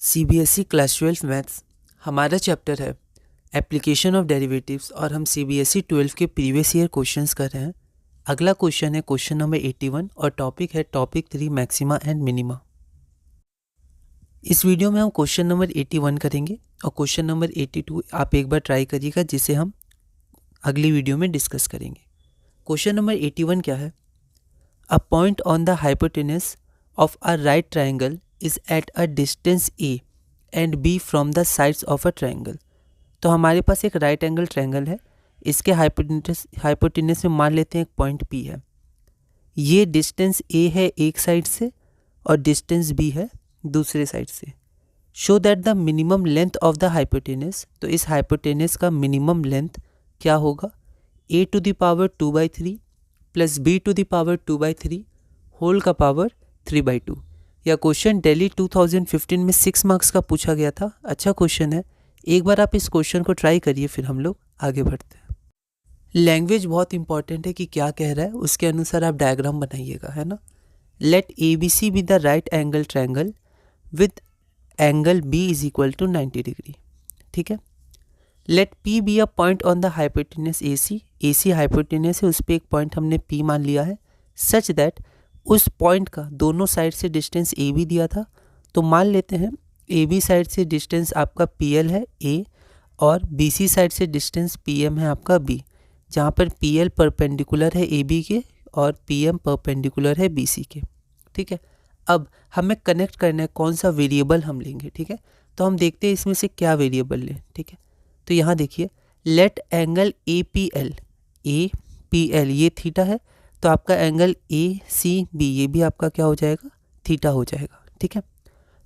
CBSE class 12 maths हमारा chapter है application of derivatives और हम सीबीएसई 12 के प्रीवियस ईयर क्वेश्चंस कर रहे हैं। अगला क्वेश्चन है क्वेश्चन नंबर 81 और टॉपिक है टॉपिक 3 मैक्सिमा एंड मिनिमा। इस वीडियो में हम क्वेश्चन नंबर 81 करेंगे और क्वेश्चन नंबर 82 आप एक बार ट्राई करिएगा, जिसे हम अगली वीडियो में डिस्कस करेंगे। क्वेश्चन नंबर 81 क्या है? अ point on the hypotenuse of a right triangle is at a distance A and B from the sides of a triangle। तो हमारे पास एक राइट एंगल ट्रायंगल है, इसके हाइपोटेनस में मान लेते हैं एक पॉइंट P है। ये डिस्टेंस A है एक साइड से और डिस्टेंस B है दूसरे साइड से। Show that the minimum length of the hypotenuse, तो इस हाइपोटेनस का मिनिमम लेंथ क्या होगा? A to the power 2/3 plus B to the power 2/3 whole का पावर 3/2। यह क्वेश्चन दिल्ली 2015 में 6 मार्क्स का पूछा गया था। अच्छा क्वेश्चन है, एक बार आप इस क्वेश्चन को ट्राई करिए, फिर हम लोग आगे बढ़ते हैं। लैंग्वेज बहुत इंपॉर्टेंट है कि क्या कह रहा है, उसके अनुसार आप डायग्राम बनाइएगा, है ना। Let A B C be the right angle triangle with angle B is equal to 90 degree. ठीक है। Let P be a point on the hypotenuse A C hypotenuse है, उस पर एक पॉइंट हमने पी मान लिया है, सच दैट उस पॉइंट का दोनों साइड से डिस्टेंस ए बी दिया था। तो मान लेते हैं ए बी साइड से डिस्टेंस आपका पी एल है ए और बी सी साइड से डिस्टेंस पी एम है आपका बी, जहाँ पर पी एल परपेंडिकुलर है ए बी के और पी एम परपेंडिकुलर है बी सी के। ठीक है। अब हमें कनेक्ट करना है कौन सा वेरिएबल हम लेंगे। ठीक है, तो हम देखते हैं इसमें से क्या वेरिएबल लें। ठीक है, तो यहाँ देखिए, let angle A P L ये थीटा है, तो आपका एंगल ए सी बी ये भी आपका क्या हो जाएगा? थीटा हो जाएगा। ठीक है,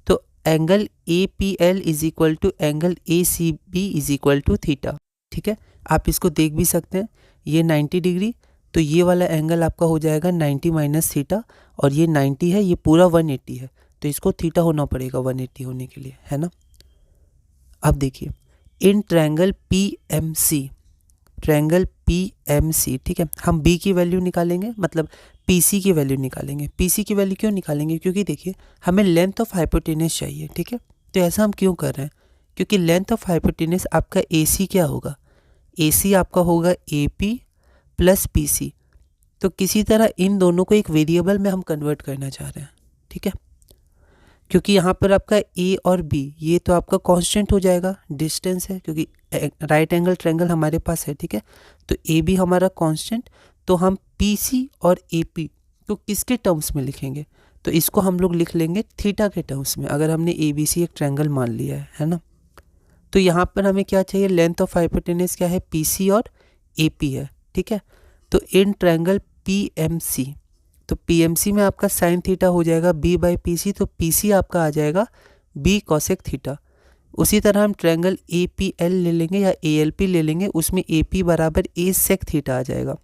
तो angle A P L is equal to angle A C B is equal to theta. ठीक है, आप इसको देख भी सकते हैं, ये 90 डिग्री, तो ये वाला एंगल आपका हो जाएगा 90 माइनस थीटा, और ये 90 है, ये पूरा 180 है, तो इसको थीटा होना पड़ेगा 180 होने के लिए, है ना। अब देखिए, in triangle P M C, ठीक है, हम B की वैल्यू निकालेंगे, मतलब PC की वैल्यू निकालेंगे। PC की वैल्यू क्यों निकालेंगे? क्योंकि देखिए हमें लेंथ ऑफ हाइपोटेनस चाहिए। ठीक है, तो ऐसा हम क्यों कर रहे हैं? क्योंकि लेंथ ऑफ हाइपोटेनस आपका AC क्या होगा? AC आपका होगा AP प्लस PC। तो किसी तरह इन दोनों को एक वेरिएबल में हम कन्वर्ट करना चाह रहे हैं। ठीक है, क्योंकि यहाँ पर आपका A और B ये तो आपका कांस्टेंट हो जाएगा, डिस्टेंस है, क्योंकि राइट एंगल ट्रायंगल हमारे पास है। ठीक है, तो AB हमारा कांस्टेंट, तो हम PC और AP तो किसके टर्म्स में लिखेंगे? तो इसको हम लोग लिख लेंगे थीटा के टर्म्स में, अगर हमने ABC एक ट्रायंगल मान लिया है ना। तो यहाँ पर हमें क्या चाहिए? लेंथ ऑफ हाइपोटेनस क्या है? PC और AP है। ठीक है, तो इन ट्रायंगल PMC, तो PMC में आपका साइन थीटा हो जाएगा B/PC, तो PC आपका आ जाएगा B कॉसेक थीटा। उसी तरह हम ट्रायंगल APL ले लेंगे या ALP ले लेंगे, उसमें AP बराबर A सेक थीटा आ जाएगा,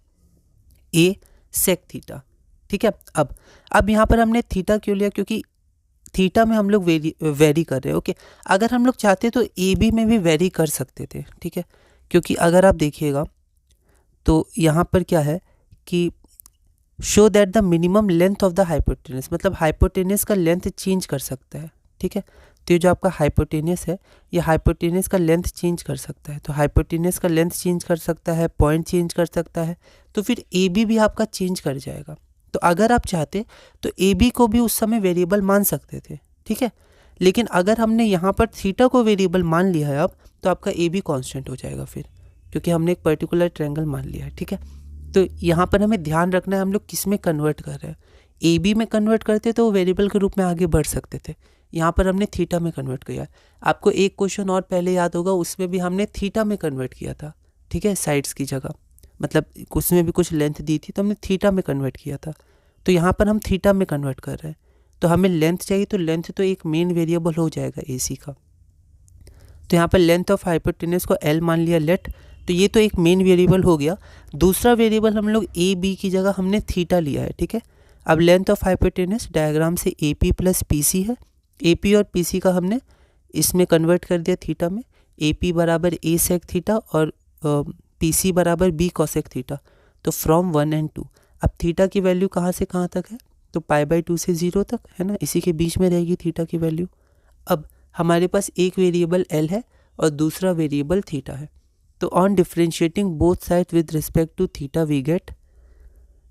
A सेक थीटा। ठीक है, अब यहाँ पर हमने थीटा क्यों लिया? क्योंकि थीटा में हम लोग वेरी कर रहे हैं। ओके, अगर हम लोग चाहते तो AB में भी वेरी कर सकते थे। ठीक है, क्योंकि अगर आप देखिएगा तो यहाँ पर क्या है कि show that the minimum length of the hypotenuse, मतलब हाइपोटेनस का लेंथ चेंज कर सकता है। ठीक है, तो ये जो आपका हाइपोटेनस है, ये हाइपोटेनस का लेंथ चेंज कर सकता है, तो हाइपोटेनस का लेंथ चेंज कर सकता है, पॉइंट चेंज कर सकता है, तो फिर ए बी भी आपका चेंज कर जाएगा। तो अगर आप चाहते तो ए बी को भी उस समय वेरिएबल मान सकते थे। ठीक है, लेकिन अगर हमने यहाँ पर थीटा को वेरिएबल मान लिया है अब, तो आपका ए बी कॉन्स्टेंट हो जाएगा फिर, क्योंकि हमने एक पर्टिकुलर ट्रायंगल मान लिया है। ठीक है, तो यहाँ पर हमें ध्यान रखना है हम लोग किस में कन्वर्ट कर रहे हैं। ए बी में कन्वर्ट करते तो वो वेरिएबल के रूप में आगे बढ़ सकते थे, यहाँ पर हमने थीटा में कन्वर्ट किया। आपको एक क्वेश्चन और पहले याद होगा, उसमें भी हमने थीटा में कन्वर्ट किया था। ठीक है, साइड्स की जगह, मतलब उसमें भी कुछ लेंथ दी थी तो हमने थीटा में कन्वर्ट किया था। तो यहाँ पर हम थीटा में कन्वर्ट कर रहे हैं, तो हमें लेंथ चाहिए, तो लेंथ तो एक मेन वेरिएबल हो जाएगा AC का। तो यहाँ पर लेंथ ऑफ हाइपोटेनस को L मान लिया, लेट, तो ये तो एक मेन वेरिएबल हो गया। दूसरा वेरिएबल हम लोग AB की जगह हमने थीटा लिया है। ठीक है, अब लेंथ ऑफ हाइपोटेनस डायग्राम से AP प्लस PC है, AP और PC का हमने इसमें कन्वर्ट कर दिया थीटा में। AP बराबर A सेक थीटा और PC बराबर B कॉसेक थीटा, तो फ्रॉम 1 and 2। अब थीटा की वैल्यू कहाँ से कहाँ तक है? तो π/2 से 0 तक, है ना, इसी के बीच में रहेगी थीटा की वैल्यू। अब हमारे पास एक वेरिएबल एल है और दूसरा वेरिएबल थीटा है। तो on differentiating both side with respect to theta we get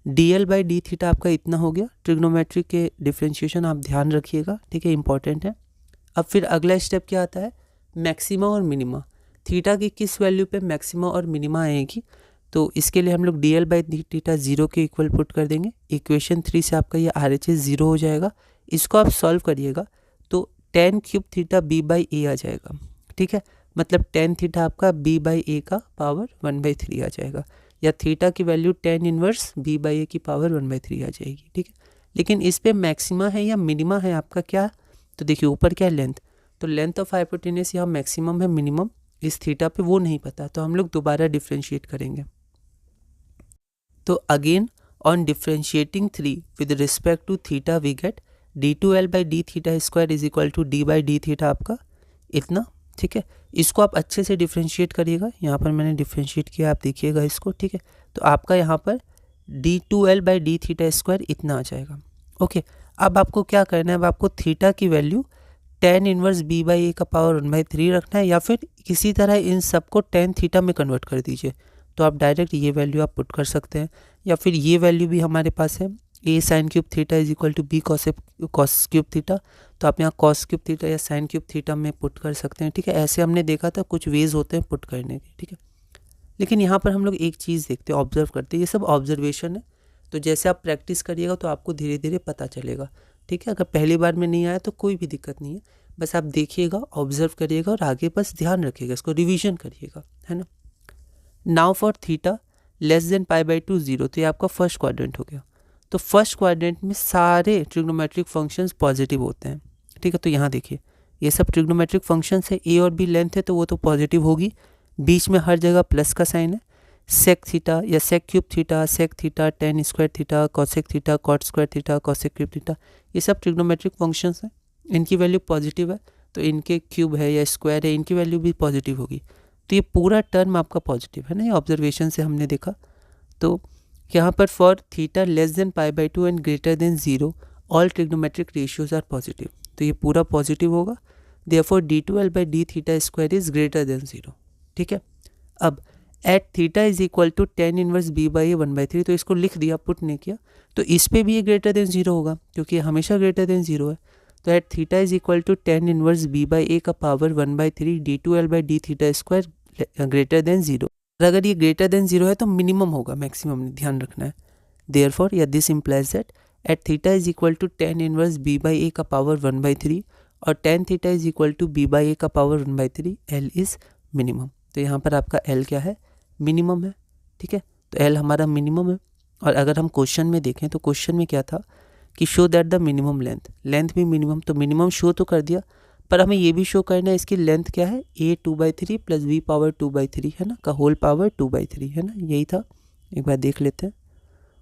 dl by d theta आपका इतना हो गया। ट्रिग्नोमेट्रिक के डिफ्रेंशिएशन आप ध्यान रखिएगा, ठीक है, इंपॉर्टेंट है। अब फिर अगला स्टेप क्या आता है, मैक्सिमा और मिनिमा। थीटा की किस वैल्यू पे मैक्सिमा और मिनिमा आएगी, तो इसके लिए हम लोग dl बाई डी थीटा 0 के इक्वल पुट कर देंगे। इक्वेशन 3 से आपका ये RHS 0 हो जाएगा। इसको आप सॉल्व करिएगा तो tan cube theta b by a आ जाएगा, ठीक है, मतलब tan थीटा आपका b बाई ए का पावर 1/3 आ जाएगा, या थीटा की value tan inverse b by a की पावर 1/3 आ जाएगी, ठीक है। लेकिन इस पे मैक्सिमा है या मिनिमा है आपका क्या, तो देखिए ऊपर क्या है लेंथ, तो लेंथ ऑफ हाइपोटेनस यहाँ मैक्सिमम है मिनिमम, इस थीटा पे वो नहीं पता, तो हम लोग दोबारा डिफ्रेंशिएट करेंगे। तो again on differentiating 3 with respect to theta we get d2l by d theta square is equal to d by d theta आपका इतना, ठीक है। इसको आप अच्छे से डिफ्रेंशिएट करिएगा, यहाँ पर मैंने डिफ्रेंशिएट किया, आप देखिएगा इसको, ठीक है। तो आपका यहाँ पर d2l by d theta square इतना आ जाएगा, ओके। अब आपको क्या करना है, अब आपको थीटा की value tan inverse b by a का पावर 1/3 रखना है, या फिर किसी तरह इन सबको tan थीटा में कन्वर्ट कर दीजिए। तो आप डायरेक्ट ये वैल्यू आप पुट कर सकते हैं, या फिर ये वैल्यू भी हमारे पास है a sine cube theta is equal to b cos cube theta, तो आप यहाँ कॉस क्यूब थीटा या साइन क्यूब थीटा में पुट कर सकते हैं, ठीक है। ऐसे हमने देखा था, कुछ वेज होते हैं पुट करने के, ठीक है। लेकिन यहाँ पर हम लोग एक चीज़ देखते हैं, ऑब्जर्व करते हैं, ये सब ऑब्जर्वेशन है, तो जैसे आप प्रैक्टिस करिएगा तो आपको धीरे धीरे पता चलेगा, ठीक है। अगर पहली बार में नहीं आया तो कोई भी दिक्कत नहीं है, बस आप देखिएगा, ऑब्जर्व करिएगा और आगे बस ध्यान रखिएगा, इसको रिविजन करिएगा, है ना। Now for theta less than π/2 0, तो ये आपका फर्स्ट क्वाड्रेंट हो गया। तो फर्स्ट क्वाड्रेंट में सारे ट्रिग्नोमेट्रिक फंक्शंस पॉजिटिव होते हैं, ठीक है। तो यहाँ देखिए ये सब ट्रिग्नोमेट्रिक फंक्शंस है, ए और बी लेंथ है तो वो तो पॉजिटिव होगी, बीच में हर जगह प्लस का साइन है, सेक थीटा या sec cube theta, sec theta, tan square theta, cosec theta, cot square theta, cosec cube theta, ये सब ट्रिग्नोमेट्रिक फंक्शंस हैं, इनकी वैल्यू पॉजिटिव है, तो इनके क्यूब है या स्क्वायर है इनकी वैल्यू भी पॉजिटिव होगी। तो ये पूरा टर्म आपका पॉजिटिव है ना, ये ऑब्जर्वेशन से हमने देखा। तो यहाँ पर for theta less than π/2 and greater than 0 all trigonometric ratios are positive, तो ये पूरा पॉजिटिव होगा। Therefore d2l by d theta square is greater than 0, ठीक है। अब at theta is equal to tan inverse b by a 1/3, तो इसको लिख दिया, पुट नहीं किया, तो इस पर भी ये ग्रेटर देन 0 होगा क्योंकि हमेशा ग्रेटर देन 0 है। तो at theta is equal to tan inverse b by a का power 1/3 d2l by d theta square greater than 0। अगर ये ग्रेटर देन 0 है तो मिनिमम होगा, मैक्सिमम नहीं, ध्यान रखना है। देयरफॉर या this implies that at theta is equal to tan inverse b by a का पावर 1/3 और tan theta is equal to b by a का पावर 1/3, L इज मिनिमम। तो यहाँ पर आपका L क्या है, मिनिमम है, ठीक है। तो L हमारा मिनिमम है। और अगर हम क्वेश्चन में देखें तो क्वेश्चन में क्या था कि show that the minimum length भी मिनिमम, तो मिनिमम शो तो कर दिया, पर हमें ये भी शो करना है इसकी लेंथ क्या है, a 2/3 प्लस b पावर 2/3 है ना, का होल पावर 2/3 है ना, यही था। एक बार देख लेते हैं,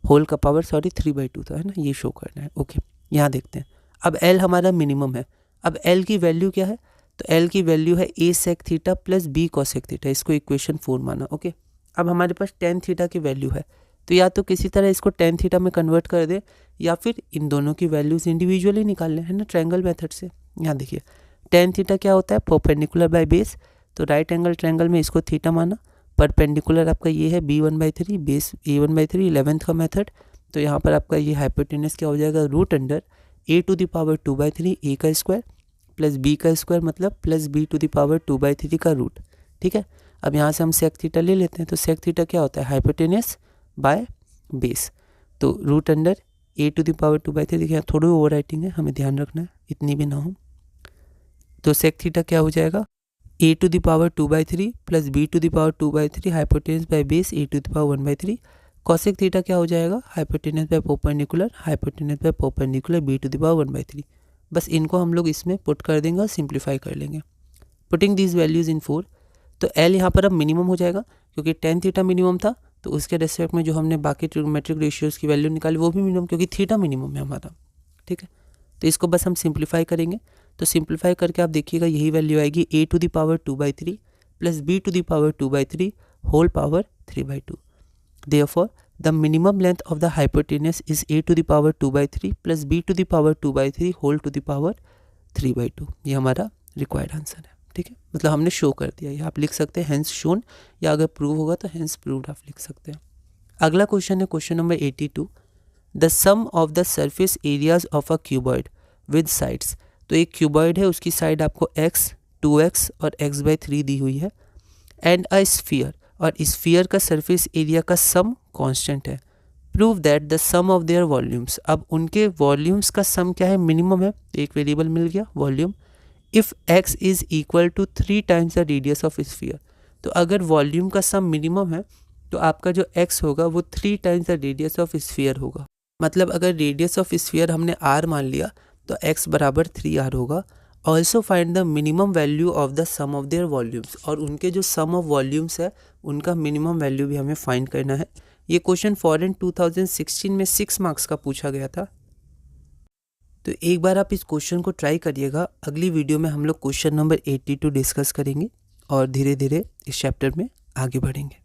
होल का पावर 3/2 था, है ना, ये शो करना है, ओके। यहाँ देखते हैं, अब L हमारा मिनिमम है। अब L की वैल्यू क्या है, तो L की वैल्यू है a sec theta plus b cosec theta, इसको इक्वेशन 4 माना, ओके। अब हमारे पास tan थीटा की वैल्यू है, तो या तो किसी तरह इसको tan थीटा में कन्वर्ट कर दे या फिर इन दोनों की वैल्यूज इंडिविजुअली निकाल लें, है ना, ट्रायंगल मेथड से। यहाँ देखिए tan थीटा क्या होता है, परपेंडिकुलर बाय बेस, तो राइट एंगल ट्रायंगल में इसको थीटा माना, परपेंडिकुलर आपका ये है b1/3, बेस a1/3, 11th का मेथड। तो यहाँ पर आपका ये हाइपोटेनस क्या हो जाएगा, root under a to the power 2/3 a का स्क्वायर प्लस b का स्क्वायर, मतलब plus b to the power 2/3 का रूट, ठीक है। अब यहाँ से हम सेक थीटा ले लेते हैं, तो सेक थीटा क्या होता है, हाइपोटेनस बाय बेस, तो root under a to the power 2/3, देखिए थोड़ी ओवर राइटिंग है, हमें ध्यान रखना है, इतनी भी ना हो। तो सेक थीटा क्या हो जाएगा, a to the power 2/3 plus b to the power 2/3 hypotenuse by base a to the power 1/3। Cosec theta क्या हो जाएगा, hypotenuse by perpendicular, hypotenuse by perpendicular b to the power 1/3। बस इनको हम लोग इसमें पुट कर देंगे और सिंप्लीफाई कर लेंगे, पुटिंग दीज वैल्यूज इन 4। तो L यहाँ पर अब मिनिमम हो जाएगा क्योंकि tan थीटा मिनिमम था, तो उसके रेस्पेक्ट में जो हमने बाकी ट्रिग्नोमेट्रिक रेशियोज की वैल्यू निकाली वो भी मिनिमम, क्योंकि थीटा मिनिमम है हमारा, ठीक है। तो इसको बस हम सिंप्लीफाई करेंगे, तो सिंप्लीफाई करके आप देखिएगा यही वैल्यू आएगी a to the power 2/3 plus b to the power 2/3 whole power 3/2। Therefore the minimum length of the hypotenuse is a to the power 2/3 plus b to the power 2/3 whole to the power 3/2। ये हमारा required answer है, ठीक है। मतलब हमने show कर दिया, ये आप लिख सकते हैं हेंस शोन, या अगर प्रूव होगा तो हेंस प्रूव्ड आप लिख सकते हैं। अगला क्वेश्चन है question number 82, the sum of the surface areas of a cuboid with sides. तो एक क्यूबॉइड है, उसकी साइड आपको x, 2x और x/3 दी हुई है, एंड अ स्फीयर, और स्फीयर का सरफेस एरिया का सम कांस्टेंट है। Prove that the sum of their volumes. अब उनके वॉल्यूम्स का सम क्या है, मिनिमम है, एक वेरिएबल मिल गया volume. If x is equal to 3 times the radius of sphere. तो अगर वॉल्यूम का सम मिनिमम है तो आपका जो x होगा वो 3 times the radius of sphere होगा। मतलब अगर रेडियस ऑफ स्फीयर हमने r मान लिया तो x बराबर 3r होगा। Also find the minimum value of the sum of their volumes. और उनके जो सम ऑफ वॉल्यूम्स है उनका मिनिमम वैल्यू भी हमें फाइंड करना है। ये क्वेश्चन फॉरेन 2016 में 6 मार्क्स का पूछा गया था। तो एक बार आप इस क्वेश्चन को ट्राई करिएगा। अगली वीडियो में हम लोग क्वेश्चन नंबर 82 डिस्कस करेंगे और धीरे धीरे इस चैप्टर में आगे बढ़ेंगे।